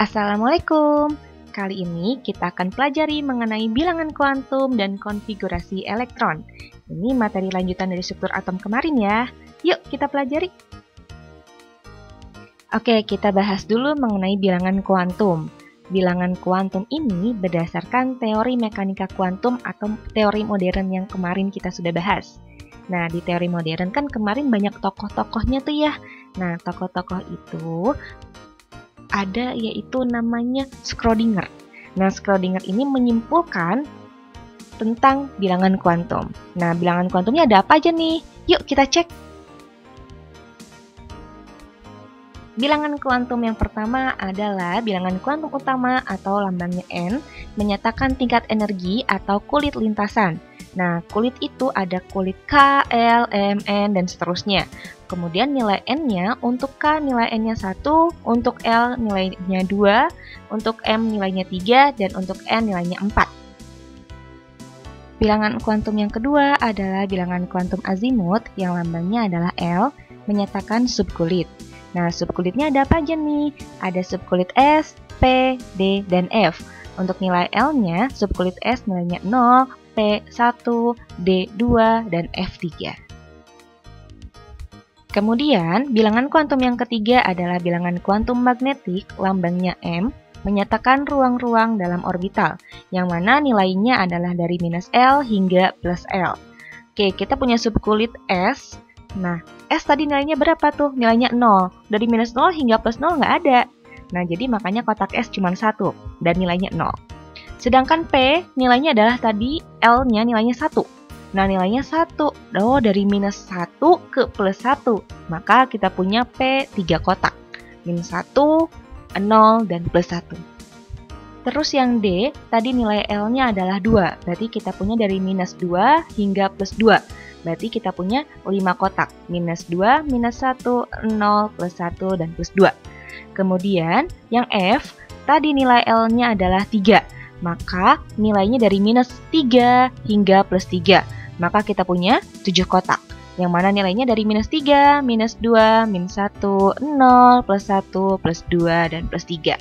Assalamualaikum. Kali ini kita akan pelajari mengenai bilangan kuantum dan konfigurasi elektron. Ini materi lanjutan dari struktur atom kemarin ya. Yuk kita pelajari. Oke, kita bahas dulu mengenai bilangan kuantum. Bilangan kuantum ini berdasarkan teori mekanika kuantum atau teori modern yang kemarin kita sudah bahas. Nah, di teori modern kan kemarin banyak tokoh-tokohnya tuh ya. Nah, tokoh-tokoh itu ada yaitu namanya Schrödinger. Nah, Schrödinger ini menyimpulkan tentang bilangan kuantum. Nah, bilangan kuantumnya ada apa aja nih? Yuk kita cek. Bilangan kuantum yang pertama adalah bilangan kuantum utama atau lambangnya N, menyatakan tingkat energi atau kulit lintasan. Nah, kulit itu ada kulit K, L, M, N, dan seterusnya. Kemudian nilai N-nya, untuk K nilai N-nya 1, untuk L nilainya 2, untuk M nilainya 3, dan untuk N nilainya 4. Bilangan kuantum yang kedua adalah bilangan kuantum azimut yang lambangnya adalah L, menyatakan subkulit. Nah, subkulitnya ada apa aja nih? Ada subkulit S, P, D, dan F. Untuk nilai L-nya, subkulit S nilainya 0, P1, D2, dan F3. Kemudian, bilangan kuantum yang ketiga adalah bilangan kuantum magnetik, lambangnya M, menyatakan ruang-ruang dalam orbital, yang mana nilainya adalah dari minus L hingga plus L. Oke, kita punya subkulit S. Nah, S tadi nilainya berapa tuh? Nilainya 0. Dari minus 0 hingga plus 0 nggak ada. Nah, jadi makanya kotak S cuma 1, dan nilainya 0. Sedangkan P nilainya adalah tadi L-nya nilainya 1. Nah, nilainya 1. Oh, dari minus 1 ke plus 1. Maka kita punya P 3 kotak. Minus 1, 0, dan plus 1. Terus yang D, tadi nilai L-nya adalah 2. Berarti kita punya dari minus 2 hingga plus 2. Berarti kita punya 5 kotak. Minus 2, minus 1, 0, plus 1, dan plus 2. Kemudian yang F, tadi nilai L-nya adalah 3. Maka nilainya dari minus 3 hingga plus 3. Maka kita punya 7 kotak. Yang mana nilainya dari minus 3, minus 2, minus 1, 0, plus 1, plus 2, dan plus 3.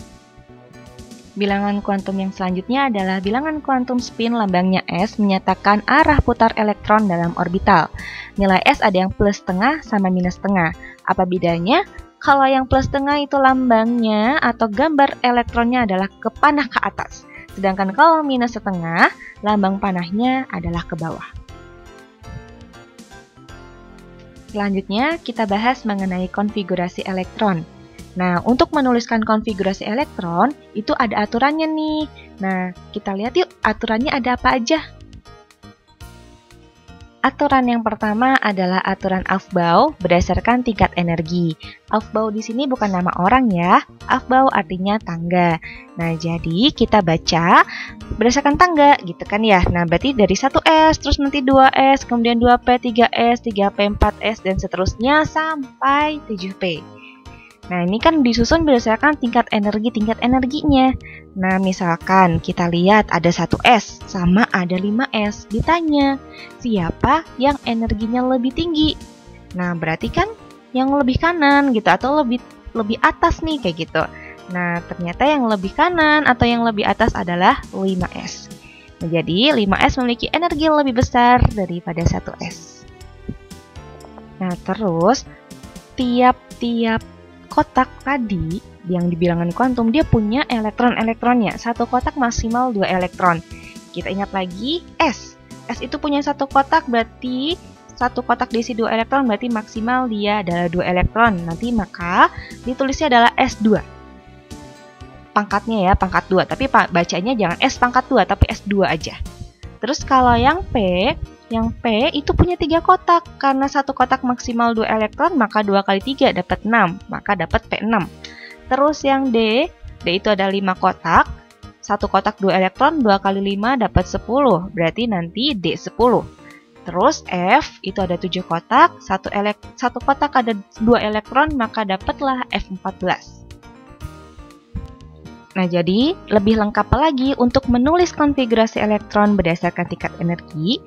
Bilangan kuantum yang selanjutnya adalah bilangan kuantum spin lambangnya S, menyatakan arah putar elektron dalam orbital. Nilai S ada yang plus setengah sama minus setengah. Apa bedanya? Kalau yang plus setengah itu lambangnya atau gambar elektronnya adalah ke panah ke atas. Sedangkan kalau minus setengah, lambang panahnya adalah ke bawah. Selanjutnya, kita bahas mengenai konfigurasi elektron. Nah, untuk menuliskan konfigurasi elektron, itu ada aturannya nih. Nah, kita lihat yuk, aturannya ada apa aja. Aturan yang pertama adalah aturan Aufbau berdasarkan tingkat energi. Aufbau di sini bukan nama orang ya. Aufbau artinya tangga. Nah, jadi kita baca berdasarkan tangga gitu kan ya. Nah, berarti dari 1S, terus nanti 2S, kemudian 2P, 3S, 3P, 4S, dan seterusnya sampai 7P. Nah, ini kan disusun berdasarkan tingkat energinya. Nah, misalkan kita lihat ada 1S sama ada 5S. Ditanya, siapa yang energinya lebih tinggi? Nah, berarti kan yang lebih kanan gitu, atau lebih atas nih kayak gitu. Nah, ternyata yang lebih kanan atau yang lebih atas adalah 5S. Nah, jadi 5S memiliki energi yang lebih besar daripada 1S. Nah, terus tiap-tiap kotak tadi yang di bilangan kuantum dia punya elektron-elektronnya. Satu kotak maksimal 2 elektron. Kita ingat lagi S. S itu punya satu kotak, berarti satu kotak diisi 2 elektron, berarti maksimal dia adalah 2 elektron. Nanti maka ditulisnya adalah S2. Pangkatnya ya, pangkat 2. Tapi bacanya jangan S pangkat 2, tapi S2 aja. Terus kalau yang P itu punya 3 kotak. Karena satu kotak maksimal 2 elektron, maka 2 kali 3 dapat 6. Maka dapat P6. Terus yang D itu ada 5 kotak. Satu kotak 2 elektron, 2 kali 5 dapat 10. Berarti nanti D10. Terus F itu ada 7 kotak. Satu kotak ada 2 elektron, maka dapatlah F14. Nah, jadi lebih lengkap lagi untuk menulis konfigurasi elektron berdasarkan tingkat energi.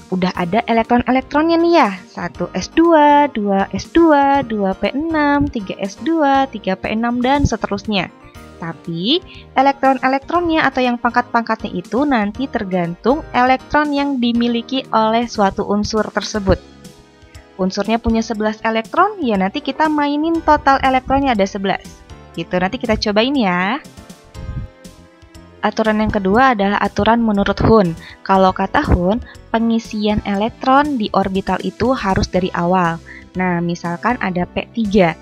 Udah ada elektron-elektronnya nih ya. 1S2, 2S2, 2P6, 3S2, 3P6, dan seterusnya. Tapi elektron-elektronnya atau yang pangkat-pangkatnya itu nanti tergantung elektron yang dimiliki oleh suatu unsur tersebut. Unsurnya punya 11 elektron, ya nanti kita mainin total elektronnya ada 11. Gitu, nanti kita cobain ya. Aturan yang kedua adalah aturan menurut Hund. Kalau kata Hund, pengisian elektron di orbital itu harus dari awal. Nah, misalkan ada P3.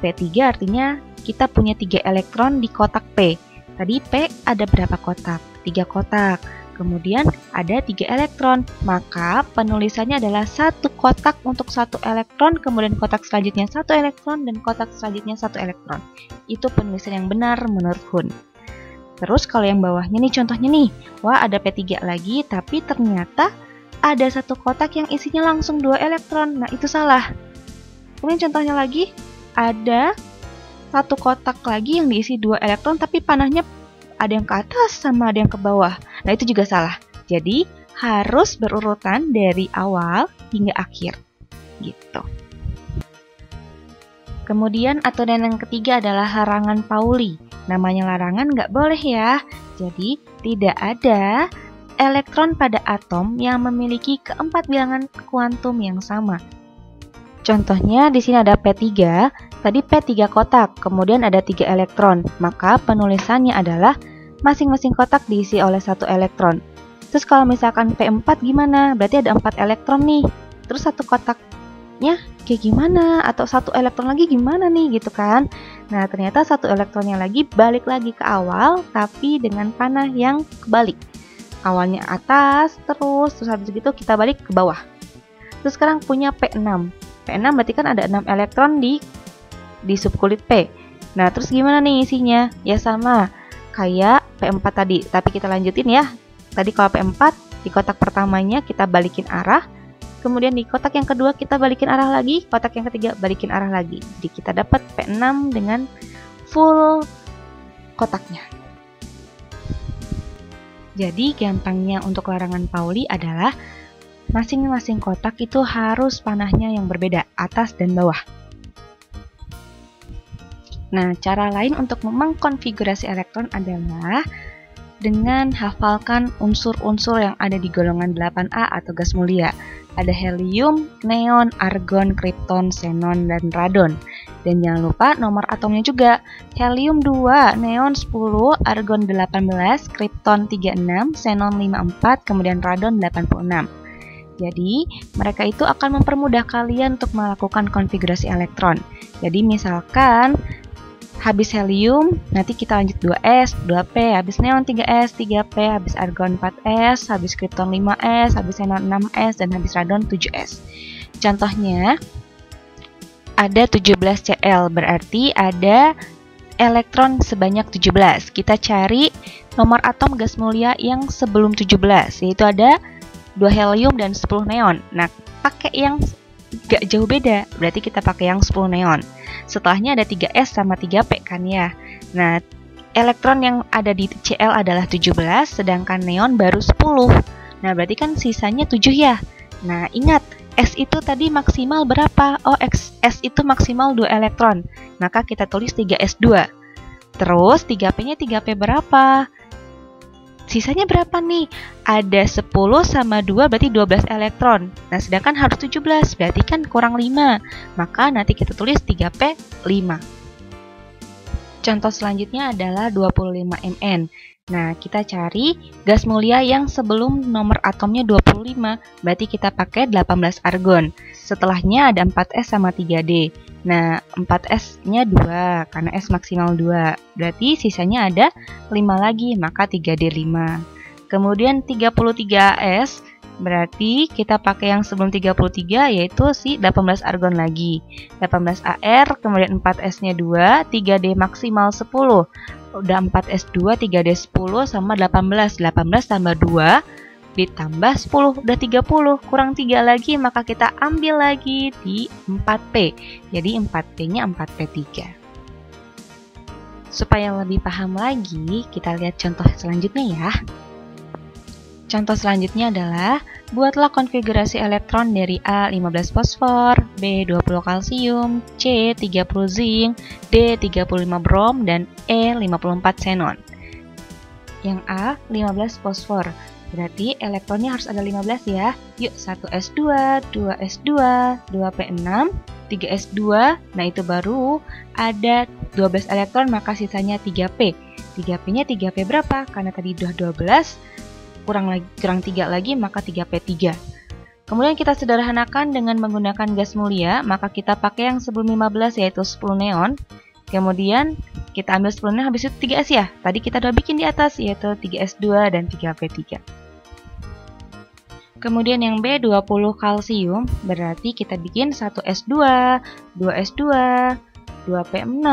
P3 artinya kita punya 3 elektron di kotak P. Tadi P ada berapa kotak? 3 kotak. Kemudian ada 3 elektron. Maka penulisannya adalah 1 kotak untuk 1 elektron, kemudian kotak selanjutnya 1 elektron, dan kotak selanjutnya 1 elektron. Itu penulisan yang benar menurut Hund. Terus kalau yang bawahnya nih contohnya nih. Wah, ada P3 lagi, tapi ternyata ada 1 kotak yang isinya langsung 2 elektron. Nah, itu salah. Kemudian contohnya lagi, ada 1 kotak lagi yang diisi 2 elektron tapi panahnya ada yang ke atas sama ada yang ke bawah. Nah, itu juga salah. Jadi, harus berurutan dari awal hingga akhir. Gitu. Kemudian aturan yang ketiga adalah larangan Pauli. Namanya larangan nggak boleh ya. Jadi, tidak ada elektron pada atom yang memiliki keempat bilangan kuantum yang sama. Contohnya di sini ada P3. Tadi P3 kotak, kemudian ada 3 elektron, maka penulisannya adalah masing-masing kotak diisi oleh 1 elektron. Terus kalau misalkan P4 gimana? Berarti ada 4 elektron nih. Terus 1 kotaknya kayak gimana? Atau 1 elektron lagi gimana nih gitu kan? Nah, ternyata 1 elektronnya lagi balik lagi ke awal, tapi dengan panah yang kebalik. Awalnya atas, terus habis itu kita balik ke bawah. Terus sekarang punya P6. P6 berarti kan ada 6 elektron di subkulit P. Nah, terus gimana nih isinya? Ya sama kayak P4 tadi, tapi kita lanjutin ya. Tadi kalau P4 di kotak pertamanya kita balikin arah, kemudian di kotak yang kedua kita balikin arah lagi, kotak yang ketiga balikin arah lagi. Jadi kita dapat P6 dengan full kotaknya. Jadi gampangnya untuk larangan Pauli adalah masing-masing kotak itu harus panahnya yang berbeda, atas dan bawah. Nah, cara lain untuk mengkonfigurasi elektron adalah dengan hafalkan unsur-unsur yang ada di golongan 8A atau gas mulia. Ada helium, neon, argon, kripton, xenon, dan radon. Dan jangan lupa nomor atomnya juga. Helium 2, neon 10, argon 18, kripton 36, xenon 54, kemudian radon 86. Jadi, mereka itu akan mempermudah kalian untuk melakukan konfigurasi elektron. Jadi, misalkan habis helium, nanti kita lanjut 2s, 2p, habis neon 3s, 3p, habis argon 4s, habis kripton 5s, habis xenon 6s, dan habis radon 7s. Contohnya, ada 17 Cl, berarti ada elektron sebanyak 17. Kita cari nomor atom gas mulia yang sebelum 17, yaitu ada 2 helium dan 10 neon. Nah, pakai yang gak jauh beda, berarti kita pakai yang 10 neon. Setelahnya ada 3s sama 3p kan ya. Nah, elektron yang ada di Cl adalah 17, sedangkan neon baru 10. Nah, berarti kan sisanya 7 ya. Nah, ingat, S itu tadi maksimal berapa? Oh, S itu maksimal 2 elektron. Maka kita tulis 3s2. Terus 3p-nya 3p berapa? Sisanya berapa nih? Ada 10 sama 2 berarti 12 elektron. Nah, sedangkan harus 17, berarti kan kurang 5. Maka nanti kita tulis 3p 5. Contoh selanjutnya adalah 25 Mn. Nah, kita cari gas mulia yang sebelum nomor atomnya 25, berarti kita pakai 18 argon. Setelahnya ada 4s sama 3d. Nah, 4s-nya 2, karena s maksimal 2. Berarti sisanya ada 5 lagi, maka 3d5. Kemudian 33s, berarti kita pakai yang sebelum 33, yaitu si 18 argon lagi. 18 Ar, kemudian 4s-nya 2, 3d maksimal 10. Udah 4s2, 3d10, sama 18. 18 tambah 2, ditambah 10, udah 30, kurang 3 lagi, maka kita ambil lagi di 4P. Jadi 4P-nya 4P3. Supaya lebih paham lagi, kita lihat contoh selanjutnya ya. Contoh selanjutnya adalah Buatlah konfigurasi elektron dari A 15 fosfor, B 20 kalsium, C 30 zinc, D 35 brom, dan E 54 xenon. Yang A 15 fosfor, berarti elektronnya harus ada 15 ya. Yuk, 1s2, 2s2, 2p6, 3s2, nah itu baru ada 12 elektron, maka sisanya 3p. 3p-nya 3p berapa? Karena tadi udah 12, kurang 3 lagi, maka 3p3. Kemudian kita sederhanakan dengan menggunakan gas mulia, maka kita pakai yang sebelum 15 yaitu 10 neon. Kemudian kita ambil 10 neon, habis itu 3s ya. Tadi kita udah bikin di atas yaitu 3s2 dan 3p3. Kemudian yang B 20 kalsium, berarti kita bikin 1s2, 2s2, 2p6,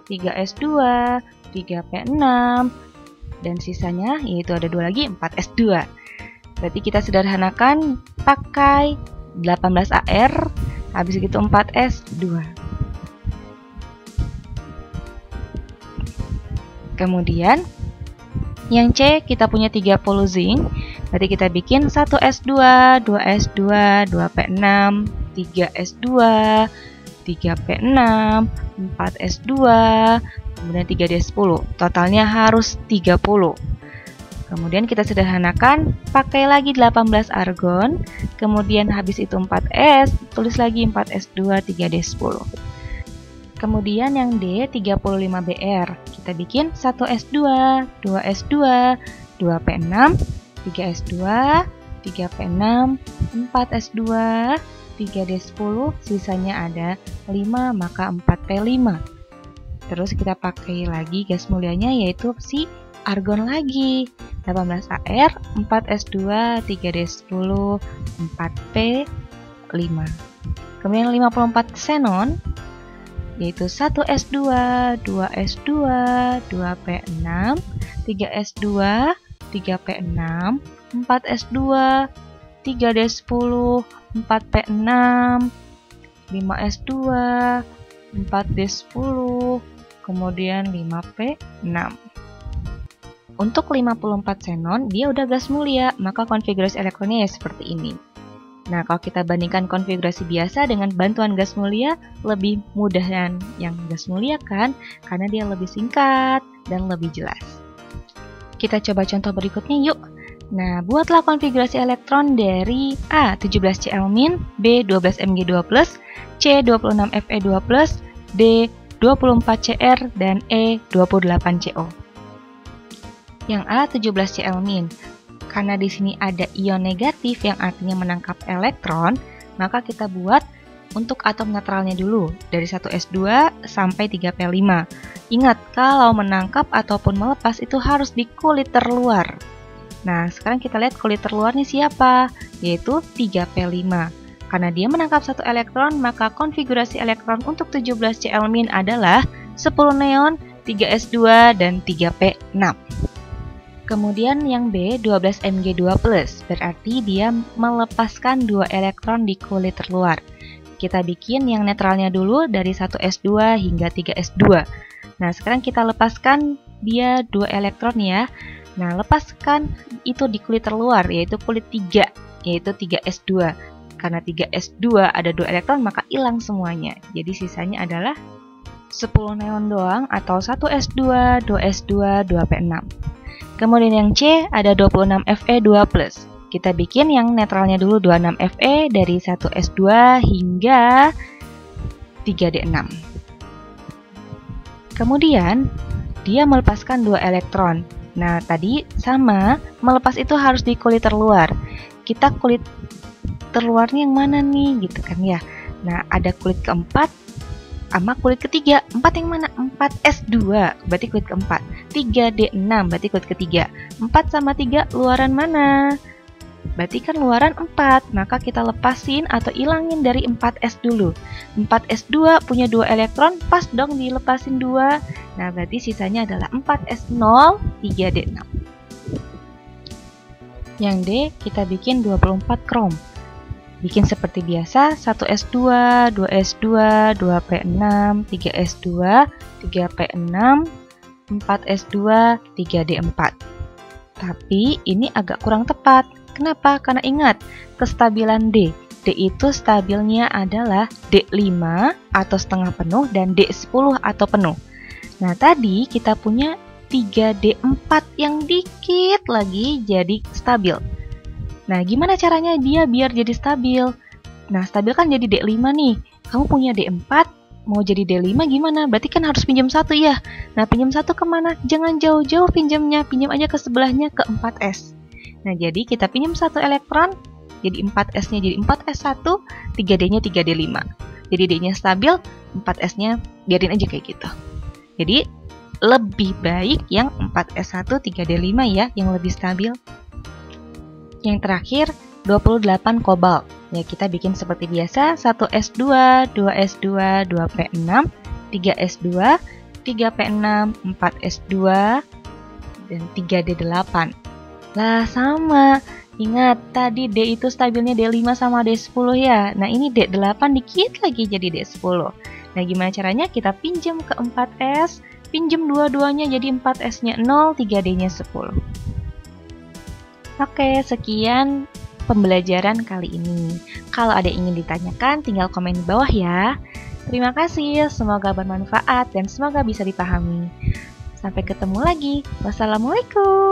3s2, 3p6, dan sisanya yaitu ada 2 lagi, 4s2. Berarti kita sederhanakan pakai 18Ar, habis itu 4s2. Kemudian yang C kita punya 30 zinc, berarti kita bikin 1s2, 2s2, 2p6, 3s2, 3p6, 4s2, kemudian 3d10. Totalnya harus 30. Kemudian kita sederhanakan, pakai lagi 18 argon, kemudian habis itu 4s, tulis lagi 4s2, 3d10. Kemudian yang D 35Br, kita bikin 1s2, 2s2, 2p6, 3s2, 3p6, 4s2, 3d10, sisanya ada 5, maka 4p5. Terus kita pakai lagi gas mulianya yaitu si argon lagi, 18Ar, 4s2, 3d10, 4p5. Kemudian 54 xenon yaitu 1s2, 2s2, 2p6, 3s2, 3p6, 4s2, 3d10, 4p6, 5s2, 4d10, kemudian 5p6. Untuk 54 xenon, dia udah gas mulia, maka konfigurasi elektronnya ya seperti ini. Nah, kalau kita bandingkan konfigurasi biasa dengan bantuan gas mulia, lebih mudah dan yang gas mulia kan, karena dia lebih singkat dan lebih jelas. Kita coba contoh berikutnya yuk. Nah, buatlah konfigurasi elektron dari A 17Cl-, B 12Mg2+, C 26Fe2+, D 24Cr, dan E 28Co. Yang A 17Cl-, karena di sini ada ion negatif yang artinya menangkap elektron, maka kita buat untuk atom netralnya dulu dari 1s2 sampai 3p5. Ingat, kalau menangkap ataupun melepas itu harus di kulit terluar. Nah, sekarang kita lihat kulit terluarnya siapa? Yaitu 3p5. Karena dia menangkap satu elektron, maka konfigurasi elektron untuk 17Cl- adalah 10 neon, 3s2, dan 3p6. Kemudian yang B 12Mg2+, berarti dia melepaskan 2 elektron di kulit terluar. Kita bikin yang netralnya dulu dari 1s2 hingga 3s2. Nah, sekarang kita lepaskan dia 2 elektron ya. Nah, lepaskan itu di kulit terluar, yaitu kulit 3, yaitu 3s2. Karena 3s2 ada 2 elektron, maka hilang semuanya. Jadi sisanya adalah 10 neon doang atau 1s2, 2s2, 2p6. Kemudian yang C ada 26Fe2+. Kita bikin yang netralnya dulu 26Fe dari 1s2 hingga 3d6. Kemudian dia melepaskan 2 elektron. Nah, tadi sama, melepas itu harus di kulit terluar. Kita kulit terluarnya yang mana nih gitu kan ya. Nah, ada kulit keempat sama kulit ketiga. 4 yang mana? 4s2 berarti kulit keempat, 3d6 berarti kulit ketiga. 4 sama 3 luaran mana? Berarti kan luaran 4, maka kita lepasin atau ilangin dari 4s dulu. 4s2 punya 2 elektron, pas dong dilepasin 2. Nah, berarti sisanya adalah 4s0, 3d6. Yang D kita bikin 24 krom. Bikin seperti biasa, 1s2, 2s2, 2p6, 3s2, 3p6, 4s2, 3d4. Tapi ini agak kurang tepat, Kenapa? Karena ingat, kestabilan D. D itu stabilnya adalah D5 atau setengah penuh dan D10 atau penuh. Nah, tadi kita punya 3D4 yang dikit lagi jadi stabil. Nah, gimana caranya dia biar jadi stabil? Nah, stabil kan jadi D5 nih. Kamu punya D4, mau jadi D5 gimana? Berarti kan harus pinjam 1 ya. Nah, pinjam 1 kemana? Jangan jauh-jauh pinjamnya. Pinjam aja ke sebelahnya, ke 4S. Nah, jadi kita pinjam 1 elektron, jadi 4S-nya jadi 4S1, 3D-nya 3D5. Jadi D-nya stabil, 4S-nya biarin aja kayak gitu. Jadi, lebih baik yang 4S1, 3D5 ya, yang lebih stabil. Yang terakhir, 28 kobalt. Ya, kita bikin seperti biasa, 1S2, 2S2, 2P6, 3S2, 3P6, 4S2, dan 3D8. Lah, sama. Ingat, tadi D itu stabilnya D5 sama D10 ya. Nah, ini D8 dikit lagi jadi D10. Nah, gimana caranya? Kita pinjam ke 4S, pinjam dua-duanya jadi 4S-nya 0, 3D-nya 10. Oke, sekian pembelajaran kali ini. Kalau ada yang ingin ditanyakan, tinggal komen di bawah ya. Terima kasih, semoga bermanfaat dan semoga bisa dipahami. Sampai ketemu lagi. Wassalamualaikum.